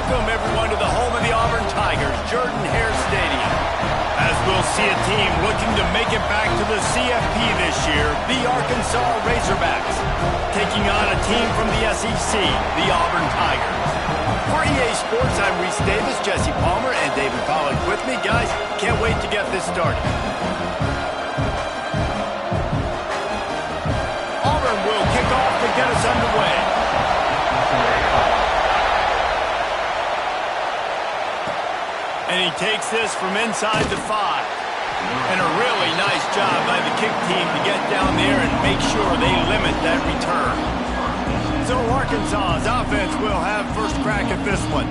Welcome, everyone, to the home of the Auburn Tigers, Jordan-Hare Stadium. As we'll see a team looking to make it back to the CFP this year, the Arkansas Razorbacks, taking on a team from the SEC, the Auburn Tigers. For EA Sports, I'm Reese Davis, Jesse Palmer, and David Pollack with me. Guys, can't wait to get this started. Auburn will kick off to get us underway. And he takes this from inside the 5. And a really nice job by the kick team to get down there and make sure they limit that return. So Arkansas's offense will have first crack at this one.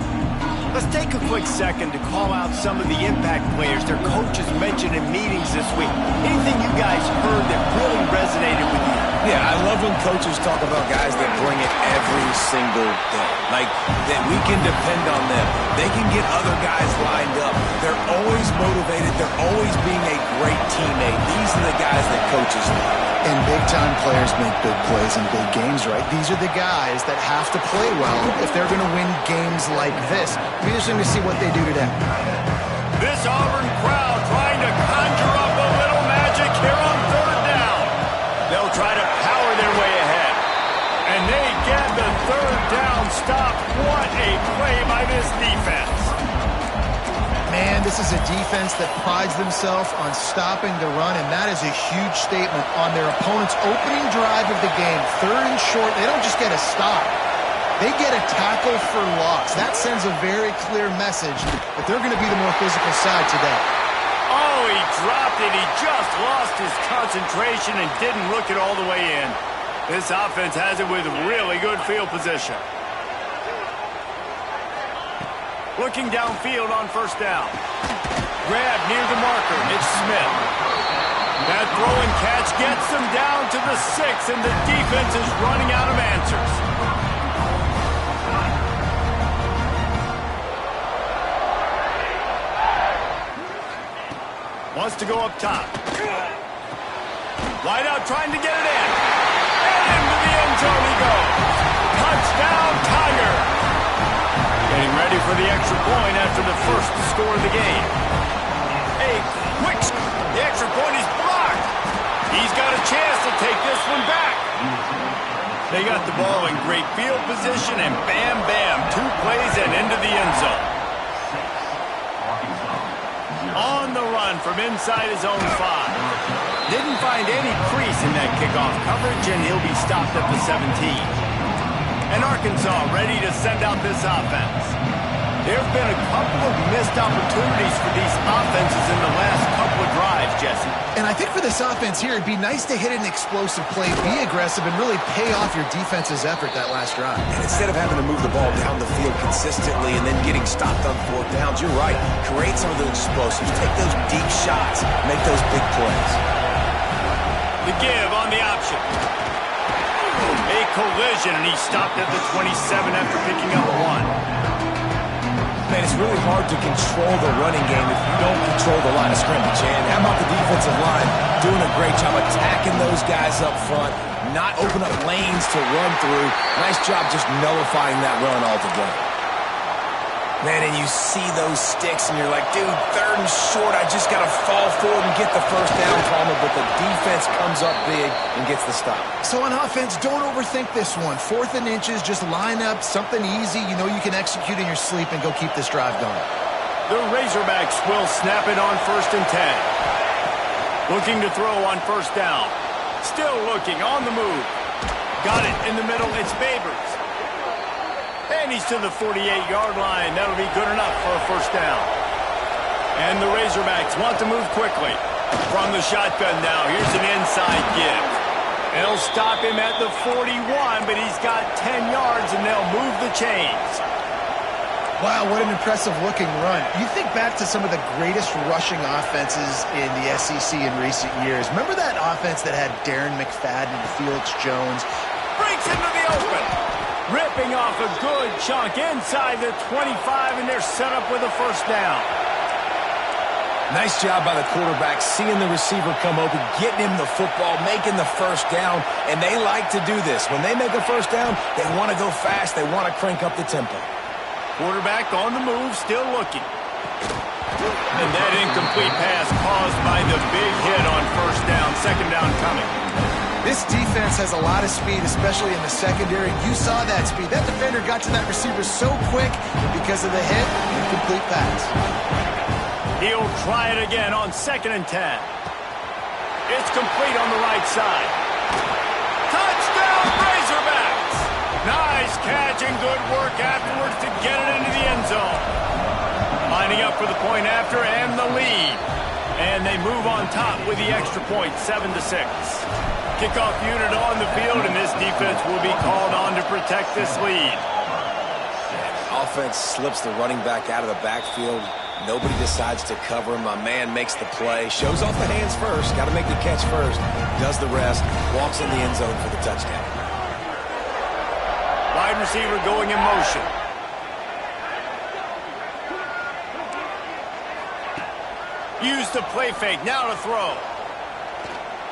Let's take a quick second to call out some of the impact players their coaches mentioned in meetings this week. Anything you guys heard that really resonated with you? Yeah, I love when coaches talk about guys that bring it every single day. Like, that we can depend on them. They can get other guys lined up. They're always motivated. They're always being a great teammate. These are the guys that coaches love. And big-time players make big plays in big games, right? These are the guys that have to play well if they're going to win games like this. It'll be interesting to see what they do today. This Auburn crowd trying to conjure up a little magic here on third down. They'll try to power their way ahead. And they get the third down stop. What a play by this defense. Man, this is a defense that prides themselves on stopping the run, and that is a huge statement on their opponent's opening drive of the game. Third and short, they don't just get a stop. They get a tackle for loss. That sends a very clear message that they're going to be the more physical side today. Oh, he dropped it. He just lost his concentration and didn't look it all the way in. This offense has it with really good field position. Looking downfield on first down. Grab near the marker, Mitch Smith. That throw and catch gets them down to the 6, and the defense is running out of answers. Wants to go up top. Wide out trying to get it in. And into the end zone he goes. Touchdown, Tiger. Getting ready for the extra point after the first score of the game. The extra point is blocked. He's got a chance to take this one back. They got the ball in great field position, and bam, bam, 2 plays and into the end zone. On the run from inside his own 5. Didn't find any crease in that kickoff coverage, and he'll be stopped at the 17. And Arkansas ready to send out this offense. There have been a couple of missed opportunities for these offenses in the last couple of drives, Jesse. And I think for this offense here, it'd be nice to hit an explosive play, be aggressive, and really pay off your defense's effort that last drive. And instead of having to move the ball down the field consistently and then getting stopped on 4th downs, you're right. Create some of those explosives. Take those deep shots. Make those big plays. The give on the option. A collision, and he stopped at the 27 after picking up 1. Man, it's really hard to control the running game if you don't control the line of scrimmage. And how about the defensive line doing a great job attacking those guys up front, not open up lanes to run through. Nice job just nullifying that run altogether. Man, and you see those sticks, and you're like, dude, 3rd and short, I just got to fall forward and get the first down, Palmer, but the defense comes up big and gets the stop. So on offense, don't overthink this one. 4th and inches, just line up something easy. You know you can execute in your sleep and go keep this drive going. The Razorbacks will snap it on 1st and 10. Looking to throw on first down. Still looking, on the move. Got it in the middle, it's Babers. And he's to the 48-yard line. That'll be good enough for a first down. And the Razorbacks want to move quickly. From the shotgun now, here's an inside give. They'll stop him at the 41, but he's got 10 yards, and they'll move the chains. Wow, what an impressive-looking run. You think back to some of the greatest rushing offenses in the SEC in recent years. Remember that offense that had Darren McFadden and Felix Jones? Breaks into the open. Ripping off a good chunk inside the 25, and they're set up with a first down. Nice job by the quarterback, seeing the receiver come open, getting him the football, making the first down, and they like to do this. When they make a first down, they want to go fast. They want to crank up the tempo. Quarterback on the move, still looking. And that incomplete pass caused by the big hit on first down, second down coming. This defense has a lot of speed, especially in the secondary. You saw that speed. That defender got to that receiver so quick, and because of the hit, incomplete pass. He'll try it again on 2nd and 10. It's complete on the right side. Touchdown, Razorbacks! Nice catch and good work afterwards to get it into the end zone. Lining up for the point after and the lead. And they move on top with the extra point, 7-6. Kickoff unit on the field, and this defense will be called on to protect this lead. Offense slips the running back out of the backfield. Nobody decides to cover him. My man makes the play. Shows off the hands first. Got to make the catch first. Does the rest. Walks in the end zone for the touchdown. Wide receiver going in motion. Use the play fake. Now to throw.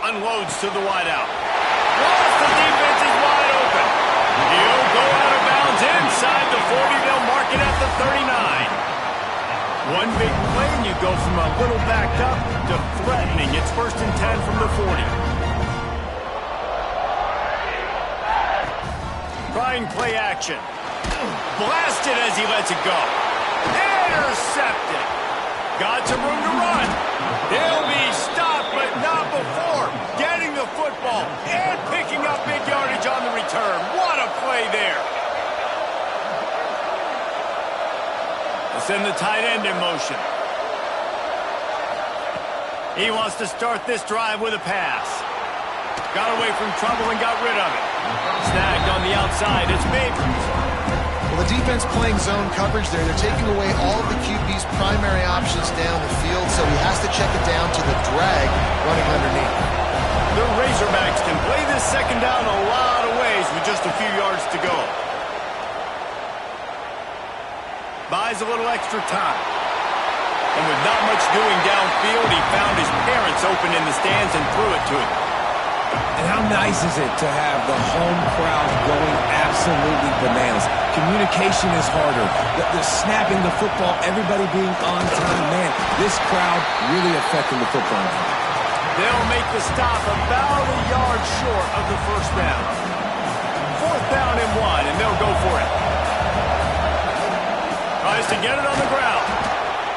Unloads to the wideout. Once the defense is wide open. He'll go out of bounds inside the 40. They'll mark it at the 39. One big play and you go from a little backed up to threatening. It's 1st and 10 from the 40. Trying play action. Blasted as he lets it go. Intercepted. Got some room to run. They'll be stopped, but not before getting the football and picking up big yardage on the return. What a play there. Let's send the tight end in motion. He wants to start this drive with a pass. Got away from trouble and got rid of it. Snagged on the outside. It's Babers. Well, the defense playing zone coverage there. They're taking away all of the QB's primary options down the field, so he has to check it down to the drag running underneath. The Razorbacks can play this second down a lot of ways with just a few yards to go. Buys a little extra time. And with not much doing downfield, he found his parents open in the stands and threw it to him. And how nice is it to have the home crowd going absolutely bananas? Communication is harder. The snapping the football, everybody being on time. Man, this crowd really affecting the football game. They'll make the stop about a yard short of the first down. 4th down and 1, and they'll go for it. Tries to get it on the ground.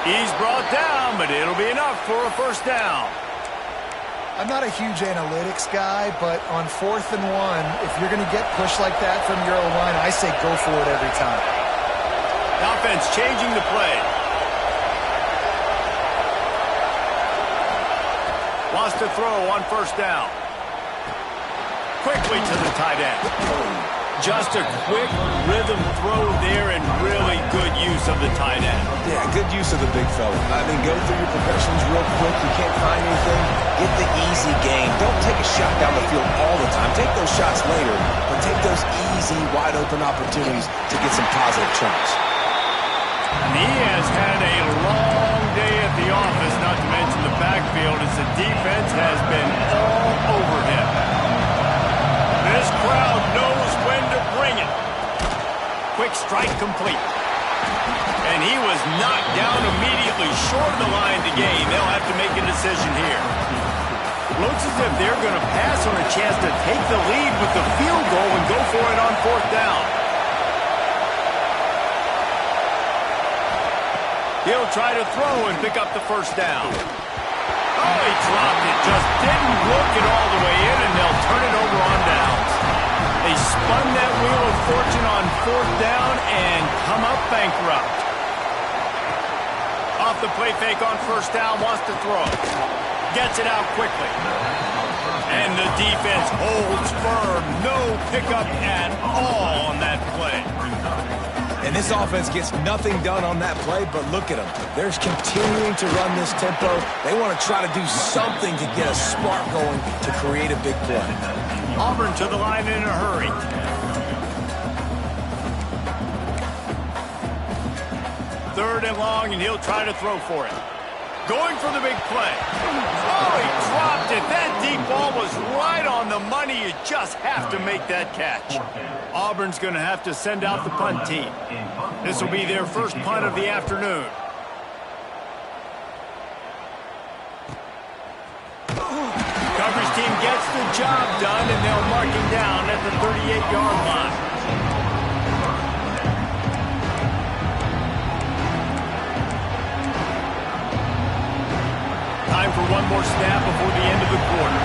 He's brought down, but it'll be enough for a first down. I'm not a huge analytics guy, but on 4th and 1, if you're going to get pushed like that from your own line, I say go for it every time. Offense changing the play. Wants to throw on first down. Quickly to the tight end. Just a quick rhythm throw there and really good use of the tight end. Yeah, good use of the big fella. I mean, go through your progressions real quick. You can't find anything. Get the easy game. Don't take a shot down the field all the time. Take those shots later, but take those easy, wide-open opportunities to get some positive chunks. He has had a long day at the office, not to mention the backfield, as the defense has been all over him. This crowd knows when to bring it. Quick strike complete. And he was knocked down immediately short of the line to gain. They'll have to make a decision here. Looks as if they're going to pass on a chance to take the lead with the field goal and go for it on 4th down. He'll try to throw and pick up the first down. Oh, he dropped it. Just didn't look it all the way in, and they'll turn it over on downs. They spun that wheel of fortune on 4th down and come up bankrupt. Off the play fake on first down, wants to throw. Gets it out quickly. And the defense holds firm. No pickup at all on that play. And this offense gets nothing done on that play, but look at them. They're continuing to run this tempo. They want to try to do something to get a spark going to create a big play. Auburn to the line in a hurry. Third and long, and he'll try to throw for it. Going for the big play. Oh, he dropped dropped it. That deep ball was right on the money. You just have to make that catch. Auburn's going to have to send out the punt team. This will be their first punt of the afternoon. Coverage team gets the job done, and they'll mark him down at the 38-yard line. Time for one more snap before the end of the quarter.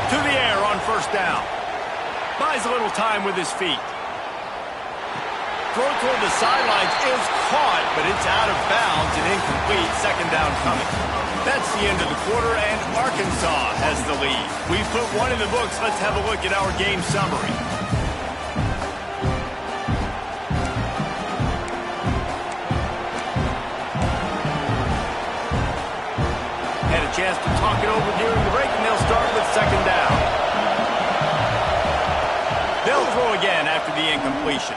To the air on first down. Buys a little time with his feet. Throw toward the sidelines is caught, but it's out of bounds and incomplete. Second down coming. That's the end of the quarter, and Arkansas has the lead. We've put one in the books. Let's have a look at our game summary. Had a chance to talk it over during the break, and they'll start with second down. They'll throw again after the incompletion.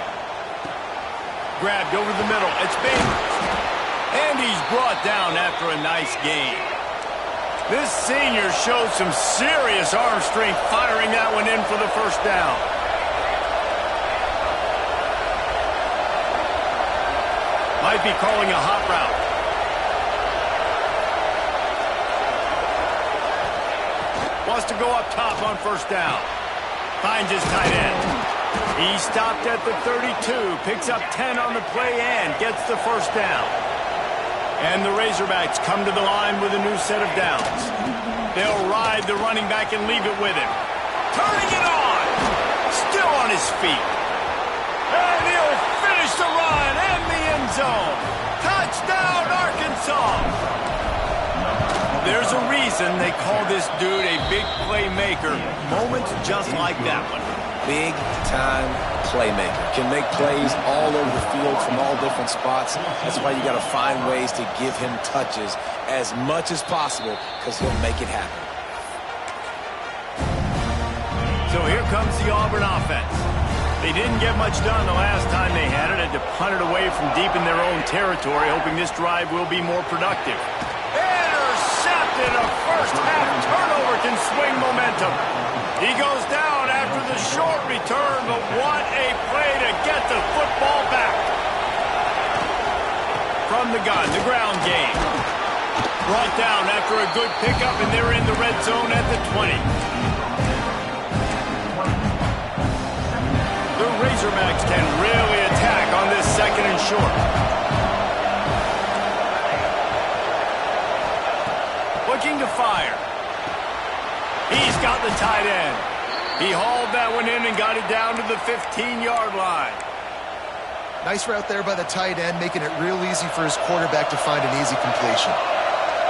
Grabbed over the middle. It's Babers. And he's brought down after a nice gain. This senior shows some serious arm strength firing that one in for the first down. Might be calling a hot route. Wants to go up top on first down. Finds his tight end. He stopped at the 32, picks up 10 on the play and gets the first down. And the Razorbacks come to the line with a new set of downs. They'll ride the running back and leave it with him. Turning it on. Still on his feet. And he'll finish the run and the end zone. Touchdown, Arkansas. There's a reason they call this dude a big playmaker. Moments just like that one. Big-time playmaker. Can make plays all over the field from all different spots. That's why you got to find ways to give him touches as much as possible, because he'll make it happen. So here comes the Auburn offense. They didn't get much done the last time they had it. Had to punt it away from deep in their own territory, hoping this drive will be more productive. Intercepted. A first-half turnover can swing momentum. He goes down after the short return, but what a play to get the football back. From the gun, the ground game. Brought down after a good pickup, and they're in the red zone at the 20. The Razorbacks can really attack on this second and short. Looking to fire. He's got the tight end. He hauled that one in and got it down to the 15-yard line. Nice route there by the tight end, making it real easy for his quarterback to find an easy completion.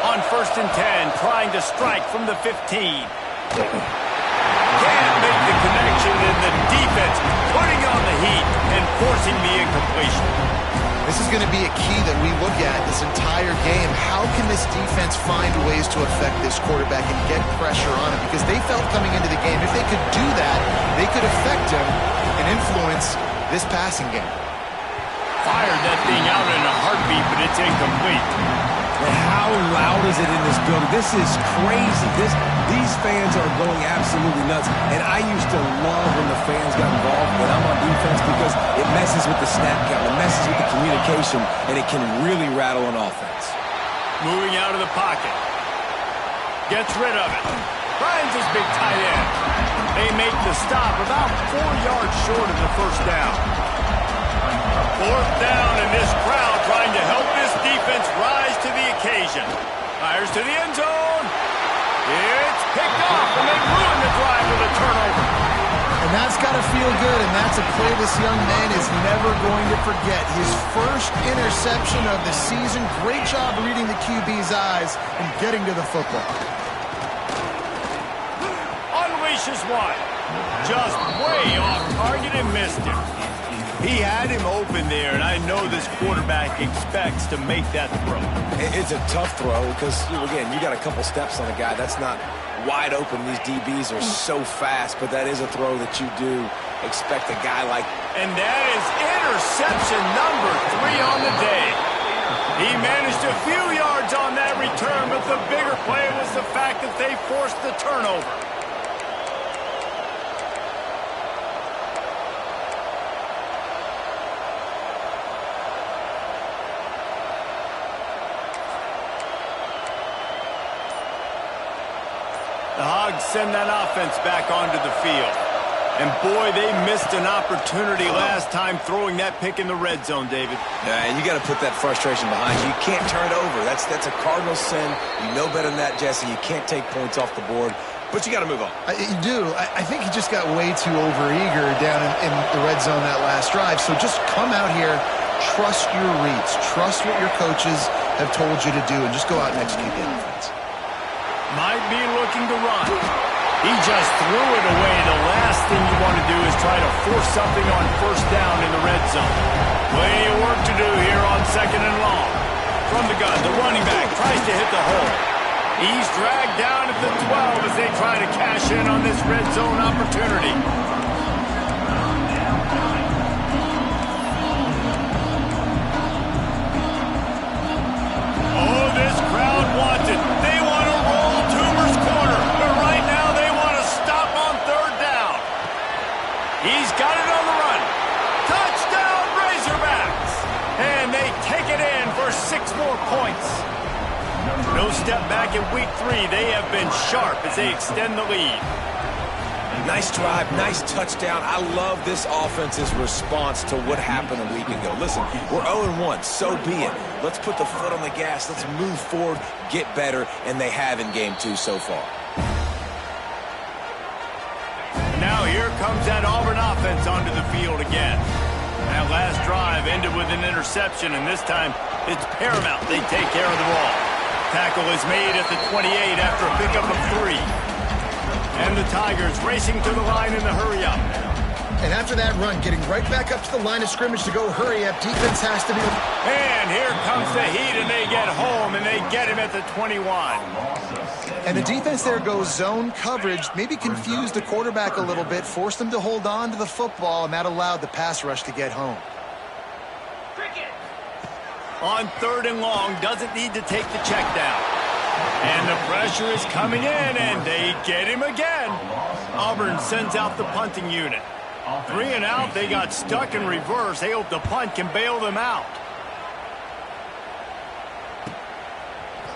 On first and 10, trying to strike from the 15. Can't make the connection, and the defense putting on the heat and forcing the incompletion. This is going to be a key that we look at this entire game. How can this defense find ways to affect this quarterback and get pressure on him? Because they felt coming into the game, if they could do that, they could affect him and influence this passing game. Fired that thing out in a heartbeat, but it's incomplete. And how loud is it in this building? This is crazy. These fans are going absolutely nuts. And I used to love when the fans got involved when I'm on defense, because it messes with the snap count, it messes with the communication, and it can really rattle an offense. Moving out of the pocket. Gets rid of it. Finds his big tight end. They make the stop about 4 yards short of the first down. Fourth down, and this crowd trying to help this defense rise to the occasion. Fires to the end zone. It's picked off, and they ruin the drive with a turnover. And that's got to feel good, and that's a play this young man is never going to forget. His first interception of the season. Great job reading the QB's eyes and getting to the football. Unleashes one. Just way off target and missed him. He had him open there, and I know this quarterback expects to make that throw. It's a tough throw because, again, you got a couple steps on a guy. That's not wide open. These DBs are so fast, but that is a throw that you do expect a guy like. And that is interception number 3 on the day. He managed a few yards on that return. return, but the bigger play was the fact that they forced the turnover. The Hogs send that offense back onto the field. And boy, they missed an opportunity last time throwing that pick in the red zone, David. Yeah, and you got to put that frustration behind you. You can't turn it over. That's a cardinal sin. You know better than that, Jesse. You can't take points off the board, but you got to move on. You do. I think he just got way too overeager down in the red zone that last drive. So just come out here, trust your reads, trust what your coaches have told you to do, and just go out and execute the offense. Might be looking to run. He just threw it away. The last thing you want to do is try to force something on first down in the red zone. Plenty of work to do here on 2nd and long. From the gun, the running back tries to hit the hole. He's dragged down at the 12 as they try to cash in on this red zone opportunity. Oh, this crowd wants it. They want to roll Toomer's corner, but right now they want to stop on 3rd down. He's got it on the run. Touchdown, Razorbacks! And they take it in for 6 more points. No step back in week 3. They have been sharp as they extend the lead. Nice drive, nice touchdown. I love this offense's response to what happened a week ago. Listen, we're 0-1, so be it. Let's put the foot on the gas. Let's move forward, get better, and they have in game 2 so far. Now here comes that Auburn offense onto the field again. That last drive ended with an interception, and this time it's paramount they take care of the ball. Tackle is made at the 28 after a pickup of 3. And the Tigers racing to the line in the hurry-up. And after that run, getting right back up to the line of scrimmage to go hurry-up, defense has to be... And here comes the heat, and they get home, and they get him at the 21. And the defense there goes zone coverage, maybe confused the quarterback a little bit, forced him to hold on to the football, and that allowed the pass rush to get home. On 3rd and long, doesn't need to take the check down. And the pressure is coming in, and they get him again. Auburn sends out the punting unit. 3 and out, they got stuck in reverse. They hope the punt can bail them out.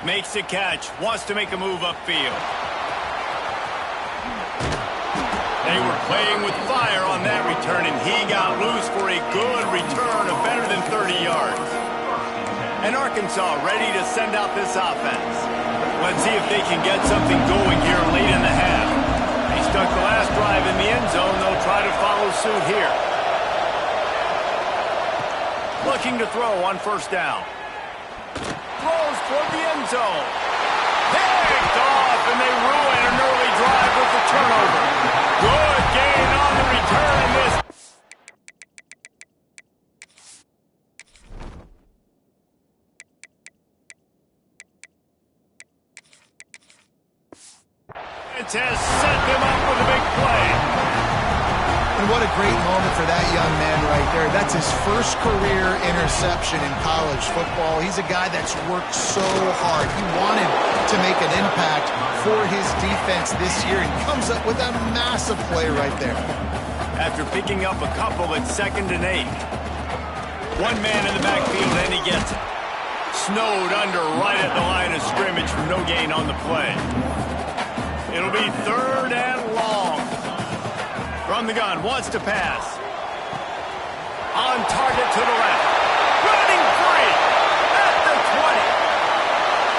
Makes the catch, wants to make a move upfield. They were playing with fire on that return, and he got loose for a good return of better than 30 yards. And Arkansas ready to send out this offense. Let's see if they can get something going here late in the half. They stuck the last drive in the end zone. They'll try to follow suit here. Looking to throw on 1st down. Throws toward the end zone. Picked off, and they ruin an early drive with the turnover. Good gain on the return. This has set them up with a big play. And what a great moment for that young man right there. That's his first career interception in college football. He's a guy that's worked so hard. He wanted to make an impact for his defense this year and comes up with a massive play right there. After picking up a couple at 2nd and 8. One man in the backfield, and he gets it. Snowed under right at the line of scrimmage for no gain on the play. It'll be 3rd and long. From the gun, wants to pass. On target to the left. Running free at the 20.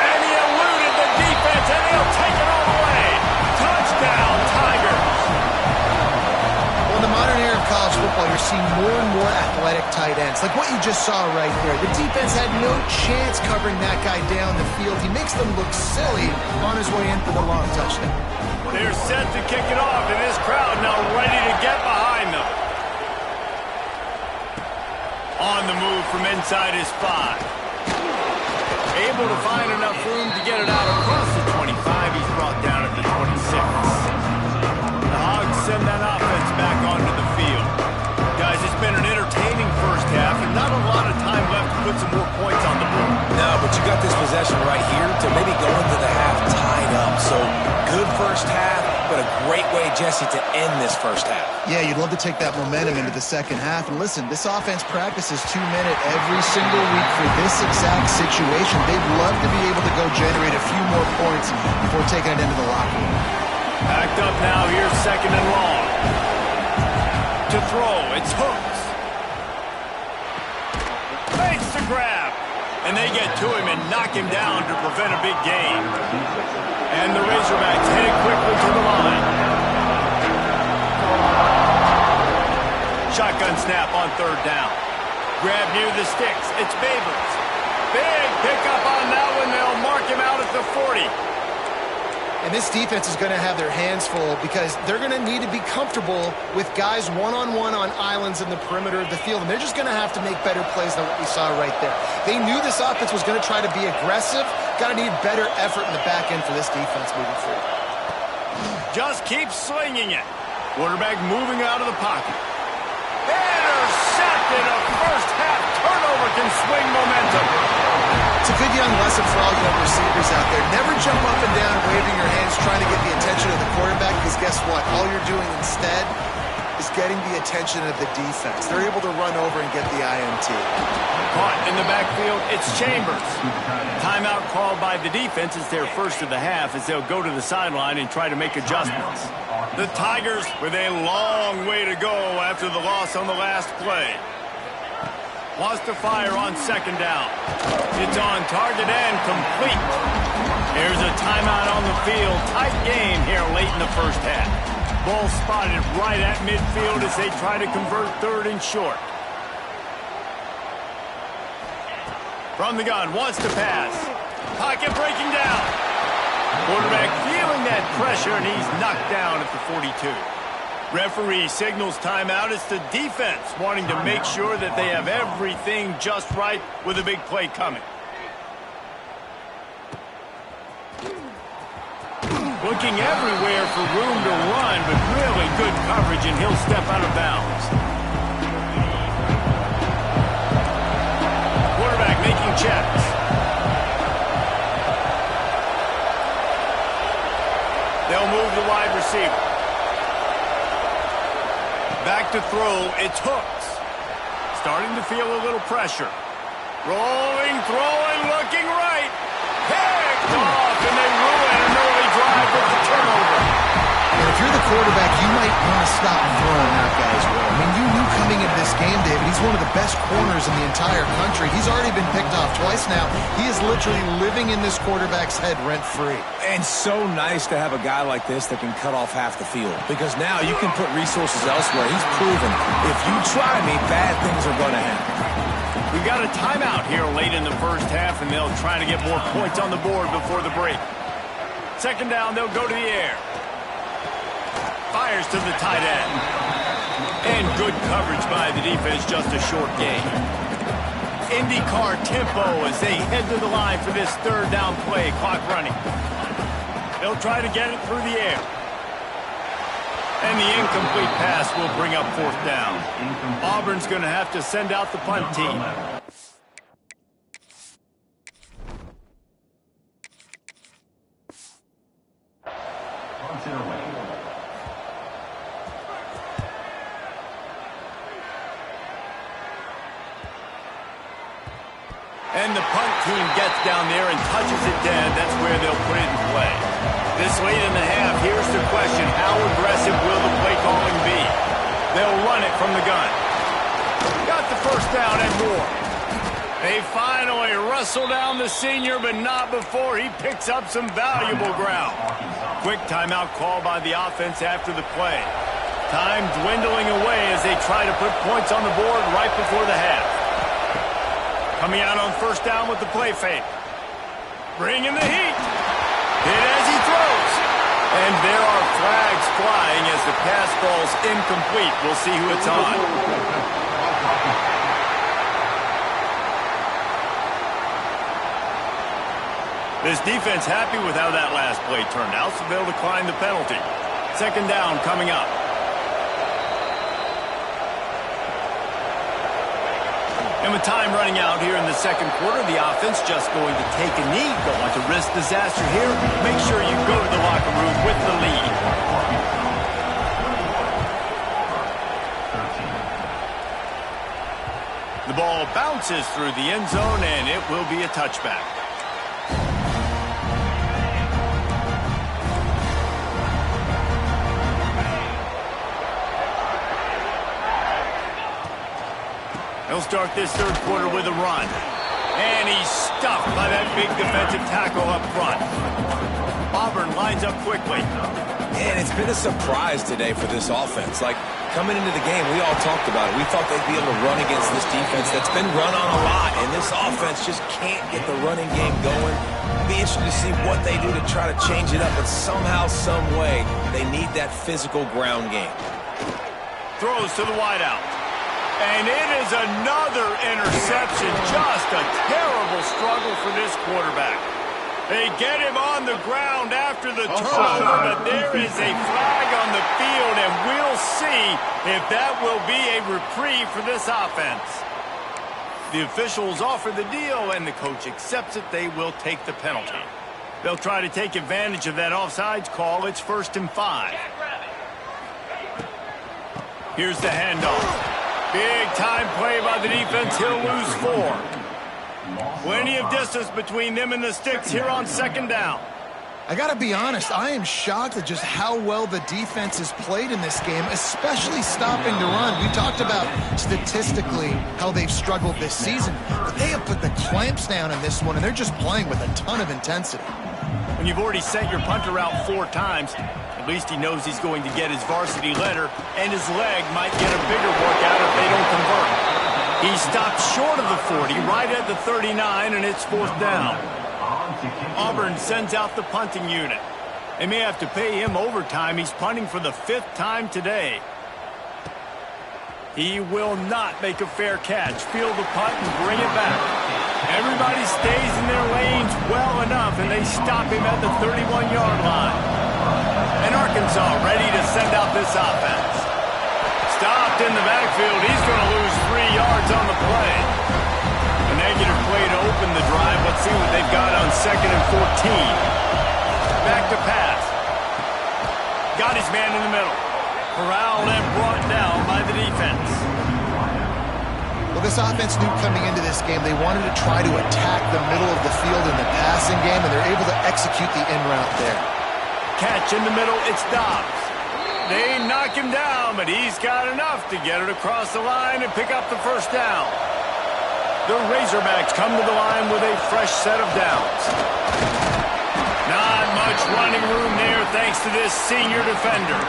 And he eluded the defense, and he'll take it all the way. Touchdown, Tigers. Well, in the modern era of college football, you're seeing more and more athletic tight ends, like what you just saw right there. The defense had no chance covering that guy down the field. He makes them look silly on his way in for the long touchdown. They're set to kick it off, and this crowd now ready to get behind them. On the move from inside his 5. Able to find enough room to get it out across the 25. He's brought down at the 26. The Hogs send that offense back onto the field. Guys, it's been an entertaining first half, and not a lot of time left to put some more points on the board. No, but you got got this possession right here to maybe go into the half tied up. So good first half, but a great way, Jesse, to end this first half. Yeah, you'd love to take that momentum into the second half. And listen, this offense practices 2-minute every single week for this exact situation. They'd love to be able to go generate a few more points before taking it into the locker room. Backed up now, here's second and long. To throw, it's Hooks. Fakes the grab. And they get to him and knock him down to prevent a big gain. And the Razorbacks headed quickly to the line. Shotgun snap on third down. Grab near the sticks. It's Babers. Big pickup on that one. They'll mark him out at the 40. And this defense is going to have their hands full because they're going to need to be comfortable with guys one-on-one on islands in the perimeter of the field. And they're just going to have to make better plays than what we saw right there. They knew this offense was going to try to be aggressive. Got to need better effort in the back end for this defense moving forward. Just keep slinging it. Quarterback moving out of the pocket. Intercepted. A first half turnover can swing momentum. It's a good young lesson for all young receivers out there. Never jump up and down waving your hands trying to get the attention of the quarterback, because guess what? All you're doing instead is getting the attention of the defense. They're able to run over and get the INT. Caught in the backfield, it's Chambers. Timeout called by the defense. It's their first of the half as they'll go to the sideline and try to make adjustments. The Tigers with a long way to go after the loss on the last play. Wants to fire on second down. It's on target and complete. There's a timeout on the field. Tight game here late in the first half. Ball spotted right at midfield as they try to convert third and short. From the gun, wants to pass. Pocket breaking down. Quarterback feeling that pressure, and he's knocked down at the 42. Referee signals timeout. It's the defense wanting to make sure that they have everything just right with a big play coming. Looking everywhere for room to run, but really good coverage, and he'll step out of bounds. Quarterback making checks. They'll move the wide receiver. Back to throw, it's Hooks. Starting to feel a little pressure. Rolling, throwing, looking right. Picked off, and they ruin an early drive with the turnover. And if you're the quarterback, you might want to stop throwing that guy as well. I mean, you knew coming into this game, David, he's one of the best corners in the entire country. He's already been picked off twice now. He is literally living in this quarterback's head rent-free. And so nice to have a guy like this that can cut off half the field, because now you can put resources elsewhere. He's proven if you try me, bad things are going to happen. We've got a timeout here late in the first half, and they'll try to get more points on the board before the break. Second down, they'll go to the air. Fires to the tight end. And good coverage by the defense, just a short gain. IndyCar tempo as they head to the line for this third down play, clock running. They'll try to get it through the air. And the incomplete pass will bring up fourth down. Auburn's going to have to send out the punt team. And the punt team gets down there and touches it dead. That's where they'll put it in play. This late in the half, here's the question. How aggressive will the play calling be? They'll run it from the gun. Got the first down and more. They finally wrestle down the senior, but not before he picks up some valuable ground. Quick timeout call by the offense after the play. Time dwindling away as they try to put points on the board right before the half. Coming out on first down with the play fake. Bringing the heat. Hit as he throws. And there are flags flying as the pass falls incomplete. We'll see who it's on. This defense happy with how that last play turned out, so they'll decline the penalty. Second down coming up. And with time running out here in the second quarter, the offense just going to take a knee. Don't want to risk disaster here. Make sure you go to the locker room with the lead. The ball bounces through the end zone, and it will be a touchback. He'll start this third quarter with a run. And he's stuffed by that big defensive tackle up front. Auburn lines up quickly. And it's been a surprise today for this offense. Like, coming into the game, we all talked about it. We thought they'd be able to run against this defense that's been run on a lot. And this offense just can't get the running game going. It'll be interesting to see what they do to try to change it up. But somehow, some way, they need that physical ground game. Throws to the wideout. And it is another interception. Just a terrible struggle for this quarterback. They get him on the ground after the turnover, but there is a flag on the field, and we'll see if that will be a reprieve for this offense. The officials offer the deal, and the coach accepts it. They will take the penalty. They'll try to take advantage of that offsides call. It's 1st and 5. Here's the handoff. Big time play by the defense. He'll lose 4. Plenty of distance between them and the sticks here on 2nd down. I got to be honest, I am shocked at just how well the defense has played in this game, especially stopping the run. We talked about statistically how they've struggled this season, but they have put the clamps down in this one, and they're just playing with a ton of intensity. When you've already sent your punter out 4 times, at least he knows he's going to get his varsity letter, and his leg might get a bigger workout if they don't convert. He stopped short of the 40, right at the 39, and it's 4th down. Auburn sends out the punting unit. They may have to pay him overtime. He's punting for the 5th time today. He will not make a fair catch. Field the punt and bring it back. Everybody stays in their lanes well enough, and they stop him at the 31-yard line. And Arkansas ready to send out this offense. Stopped in the backfield. He's going to lose 3 yards on the play. A negative play to open the drive. Let's see what they've got on 2nd and 14. Back to pass. Got his man in the middle. Corralled and brought down by the defense. Well, this offense knew coming into this game they wanted to try to attack the middle of the field in the passing game, and they're able to execute the in route there. Catch in the middle, it's Dobbs. They knock him down, but he's got enough to get it across the line and pick up the 1st down. The Razorbacks come to the line with a fresh set of downs. Not much running room there thanks to this senior defender.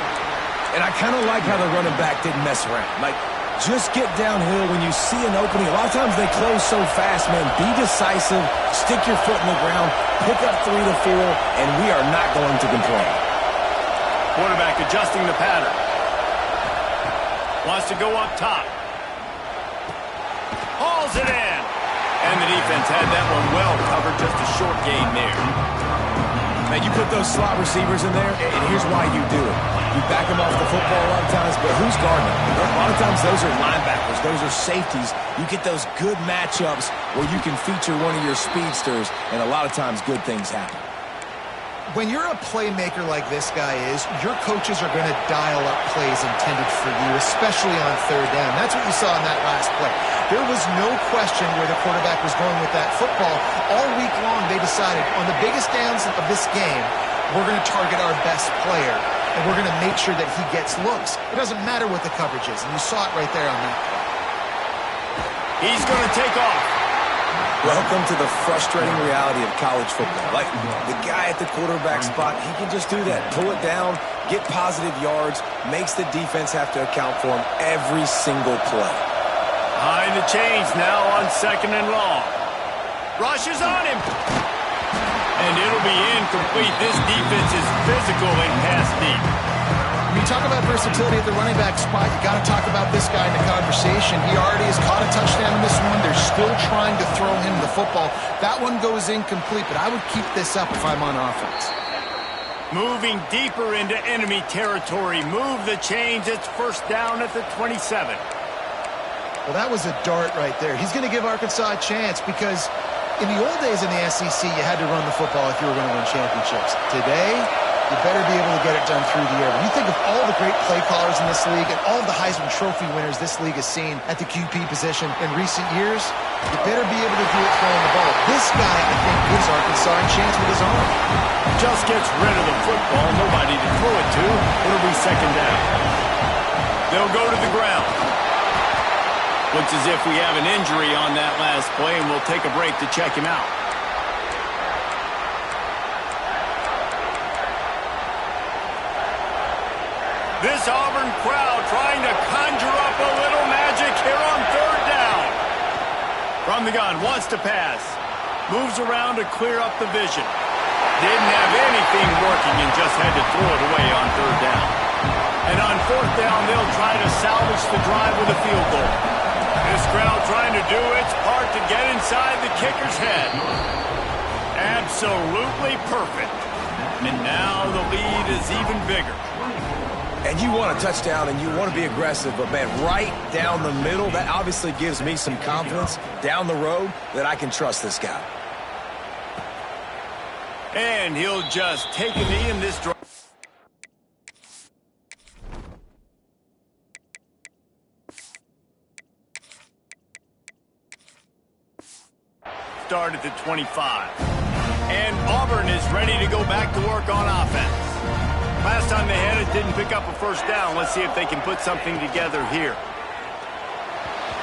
And I kind of like how the running back didn't mess around. Like, just get downhill when you see an opening. A lot of times they close so fast, man. Be decisive, stick your foot in the ground, pick up 3 to 4, and we are not going to complain. Quarterback adjusting the pattern. Wants to go up top. Hauls it in. And the defense had that one well covered, just a short gain there. Man, you put those slot receivers in there, and here's why you do it. You back them off the football a lot of times, but who's guarding them? A lot of times those are linebackers. Those are safeties. You get those good matchups where you can feature one of your speedsters, and a lot of times good things happen. When you're a playmaker like this guy is, your coaches are going to dial up plays intended for you, especially on 3rd down. That's what you saw in that last play. There was no question where the quarterback was going with that football. All week long, they decided on the biggest downs of this game, we're going to target our best player, and we're going to make sure that he gets looks. It doesn't matter what the coverage is, and you saw it right there on that play. He's going to take off. Welcome to the frustrating reality of college football. Like, the guy at the quarterback spot, he can just do that. Pull it down, get positive yards, makes the defense have to account for him every single play. Behind the chains now on 2nd and long. Rushes on him. And it'll be incomplete. This defense is physical and pass deep. When you talk about versatility at the running back spot, you got to talk about this guy in the conversation. He already has caught a touchdown in this one. They're still trying to throw him the football. That one goes incomplete, but I would keep this up if I'm on offense. Moving deeper into enemy territory. Move the chains. It's 1st down at the 27. Well, that was a dart right there. He's going to give Arkansas a chance because in the old days in the SEC, you had to run the football if you were going to win championships. Today, you better be able to get it done through the air. When you think of all the great play callers in this league and all of the Heisman Trophy winners this league has seen at the QB position in recent years, you better be able to do it throwing the ball. This guy, I think, gives Arkansas a chance with his arm. Just gets rid of the football. Nobody to throw it to. It'll be second down. They'll go to the ground. Looks as if we have an injury on that last play, and we'll take a break to check him out. This Auburn crowd trying to conjure up a little magic here on third down. From the gun, wants to pass. Moves around to clear up the vision. Didn't have anything working and just had to throw it away on third down. And on fourth down, they'll try to salvage the drive with a field goal. This crowd trying to do its part to get inside the kicker's head. Absolutely perfect. And now the lead is even bigger. And you want a touchdown and you want to be aggressive, but man, right down the middle, that obviously gives me some confidence down the road that I can trust this guy. And he'll just take a knee in this drive. Start at the 25. And Auburn is ready to go back to work on offense. Last time they had it, didn't pick up a first down. Let's see if they can put something together here.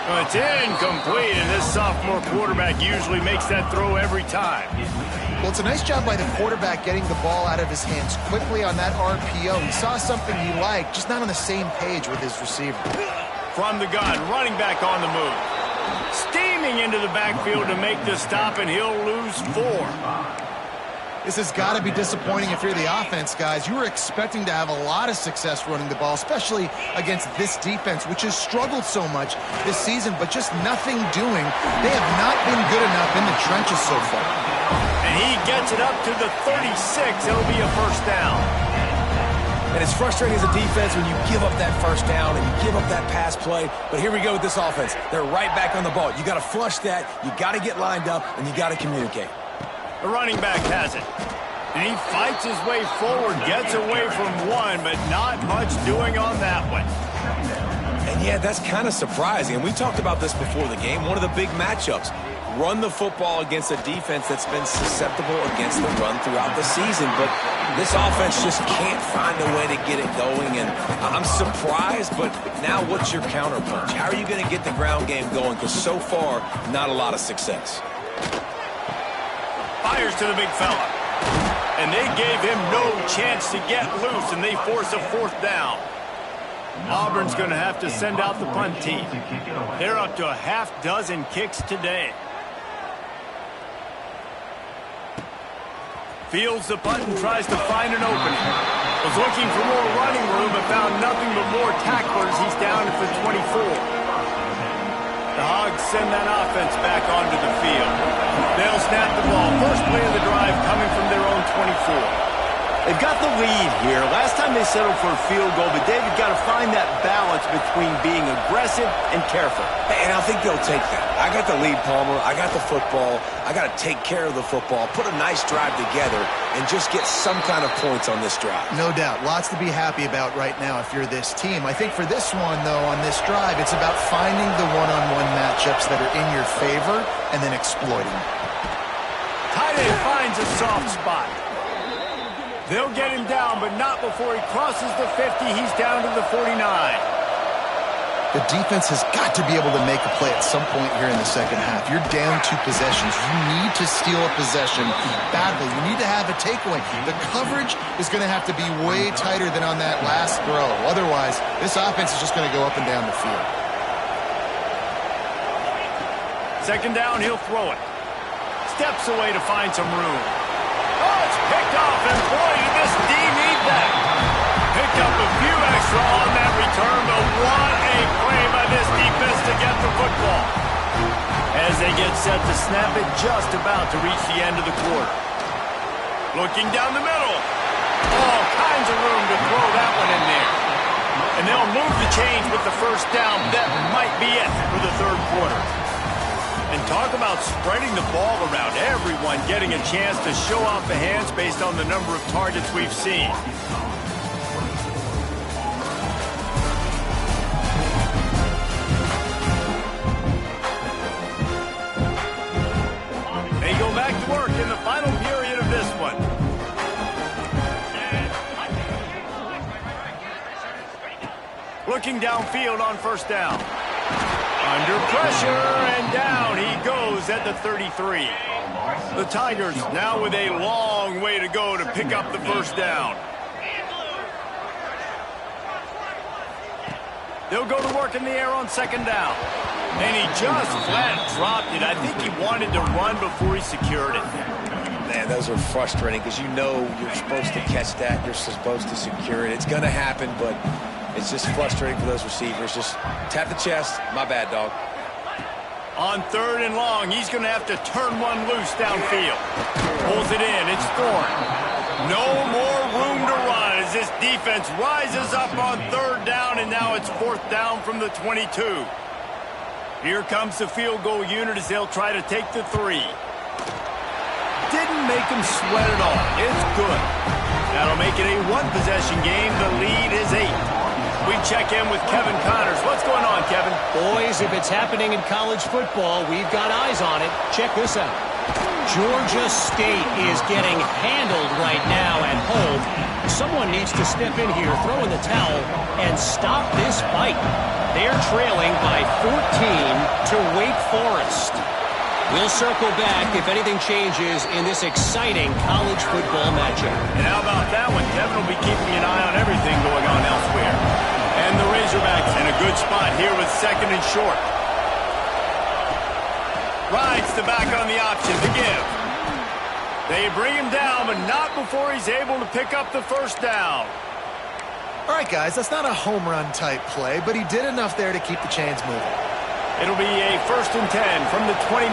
Well, it's incomplete, and this sophomore quarterback usually makes that throw every time. Well, it's a nice job by the quarterback getting the ball out of his hands quickly on that RPO. He saw something he liked, just not on the same page with his receiver. From the gun, running back on the move. Steaming into the backfield to make the stop, and he'll lose 4. This has got to be disappointing if you're the offense, guys. You were expecting to have a lot of success running the ball, especially against this defense, which has struggled so much this season, but just nothing doing. They have not been good enough in the trenches so far. And he gets it up to the 36. It'll be a first down. And it's frustrating as a defense when you give up that first down and you give up that pass play. But here we go with this offense. They're right back on the ball. You got to flush that. You got to get lined up, and you got to communicate. The running back has it. And he fights his way forward, gets away from one, but not much doing on that one. And yeah, that's kind of surprising. And we talked about this before the game. One of the big matchups. Run the football against a defense that's been susceptible against the run throughout the season. But this offense just can't find a way to get it going. And I'm surprised, but now what's your counterpunch? How are you going to get the ground game going? Because so far, not a lot of success. Fires to the big fella. And they gave him no chance to get loose, and they force a fourth down. Auburn's going to have to send out the punt team. They're up to a half-dozen kicks today. Fields the punt and tries to find an opening. Was looking for more running room, but found nothing but more tacklers. He's down at the 24. The Hogs send that offense back onto the field. They'll snap the ball. First play of the drive coming from their own 24. They've got the lead here. Last time they settled for a field goal, but David got to find that balance between being aggressive and careful. And I think they'll take that. I got the lead, Palmer. I got the football. I got to take care of the football, put a nice drive together, and just get some kind of points on this drive. No doubt. Lots to be happy about right now if you're this team. I think for this one, though, on this drive, it's about finding the one-on-one matchups that are in your favor and then exploiting them. Tight end finds a soft spot. They'll get him down, but not before he crosses the 50. He's down to the 49. The defense has got to be able to make a play at some point here in the second half. You're down 2 possessions. You need to steal a possession badly. You need to have a takeaway. The coverage is going to have to be way tighter than on that last throw. Otherwise, this offense is just going to go up and down the field. Second down, he'll throw it. Steps away to find some room. Oh, it's picked off, and boy, did this D need that. Picked up a few extra on that return, but what a play by this defense to get the football. As they get set to snap it, just about to reach the end of the quarter. Looking down the middle. All kinds of room to throw that one in there. And they'll move the chains with the first down. That might be it for the third quarter. And talk about spreading the ball around. Everyone getting a chance to show off the hands based on the number of targets we've seen. They go back to work in the final period of this one. Looking downfield on first down. Under pressure, and down he goes at the 33. The Tigers now with a long way to go to pick up the first down. They'll go to work in the air on second down. And he just flat dropped it. I think he wanted to run before he secured it. Man, those are frustrating because you know you're supposed to catch that. You're supposed to secure it. It's going to happen, but it's just frustrating for those receivers. Just tap the chest. My bad, dog. On third and long, he's going to have to turn one loose downfield. Pulls it in. It's Thorne. No more room to run as this defense rises up on third down, and now it's fourth down from the 22. Here comes the field goal unit as they'll try to take the 3. Didn't make him sweat at all. It's good. That'll make it a one-possession game. The lead is 8. We check in with Kevin Connors. What's going on, Kevin? Boys, if it's happening in college football, we've got eyes on it. Check this out. Georgia State is getting handled right now at home. Someone needs to step in here, throw in the towel, and stop this fight. They're trailing by 14 to Wake Forest. We'll circle back if anything changes in this exciting college football matchup. And how about that one? Kevin will be keeping an eye on everything going on elsewhere. And the Razorbacks in a good spot here with second and short. Rides the back on the option to give. They bring him down, but not before he's able to pick up the first down. All right, guys, that's not a home run type play, but he did enough there to keep the chains moving. It'll be a first and 10 from the 29.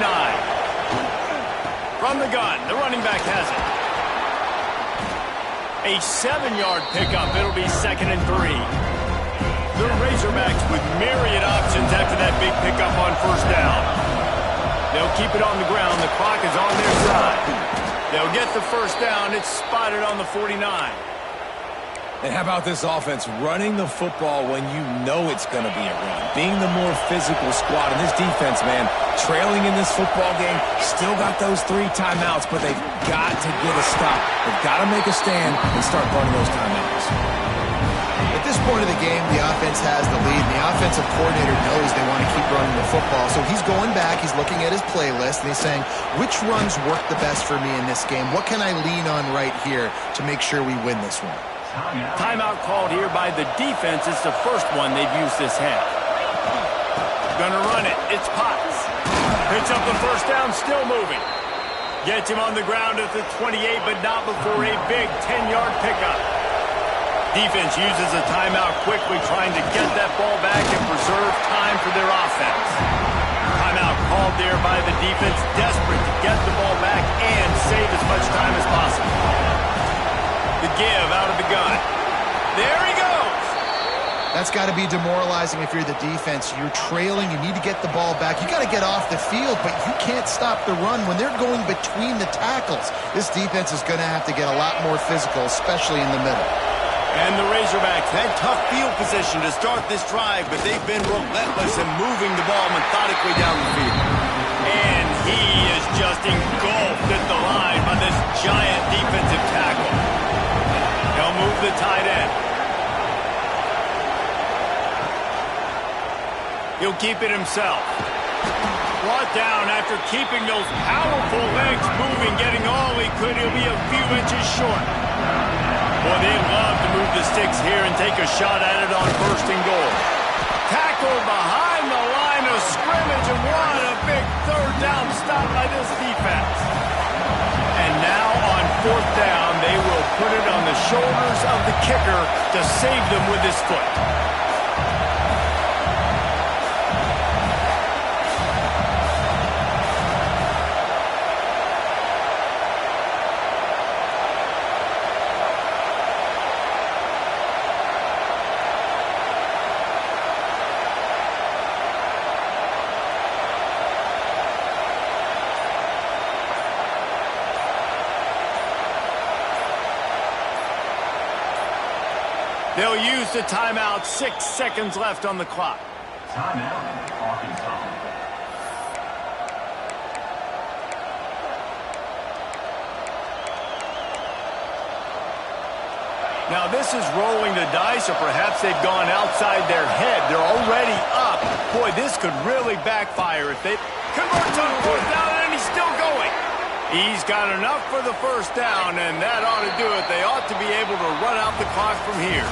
From the gun, the running back has it. A 7-yard pickup. It'll be second and 3. The Razorbacks with myriad options after that big pickup on first down. They'll keep it on the ground. The clock is on their side. They'll get the first down. It's spotted on the 49. And how about this offense running the football when you know it's going to be a run? Being the more physical squad. And this defense, man, trailing in this football game, still got those 3 timeouts, but they've got to get a stop. They've got to make a stand and start burning those timeouts. At this point of the game, the offense has the lead, and the offensive coordinator knows they want to keep running the football. So he's going back, he's looking at his playlist, and he's saying, which runs work the best for me in this game? What can I lean on right here to make sure we win this one? Timeout called here by the defense. It's the first one they've used this half. Gonna run it. It's Potts. Picks up the first down, still moving. Gets him on the ground at the 28, but not before a big 10-yard pickup. Defense uses a timeout quickly, trying to get that ball back and preserve time for their offense. Timeout called there by the defense, desperate to get the ball back and save as much time as possible. The give out of the gun. There he goes. That's got to be demoralizing if you're the defense. You're trailing. You need to get the ball back. You got to get off the field, but you can't stop the run when they're going between the tackles. This defense is going to have to get a lot more physical, especially in the middle. And the Razorbacks had tough field position to start this drive, but they've been relentless in moving the ball methodically down the field. And he is just engulfed at the line by this giant defensive tackle. They'll move the tight end. He'll keep it himself. Brought down after keeping those powerful legs moving, getting all he could. He'll be a few inches short. Boy, they'd love to move the sticks here and take a shot at it on first and goal. Tackled behind the line of scrimmage, and what a big third down stop by this defense. And now on fourth down, they will put it on the shoulders of the kicker to save them with his foot. They'll use the timeout. 6 seconds left on the clock. Timeout, Arkansas. Now this is rolling the dice, or perhaps they've gone outside their head. They're already up. Boy, this could really backfire if they convert on fourth down, and he's still going. He's got enough for the first down, and that ought to do it. They ought to be able to run out the clock from here.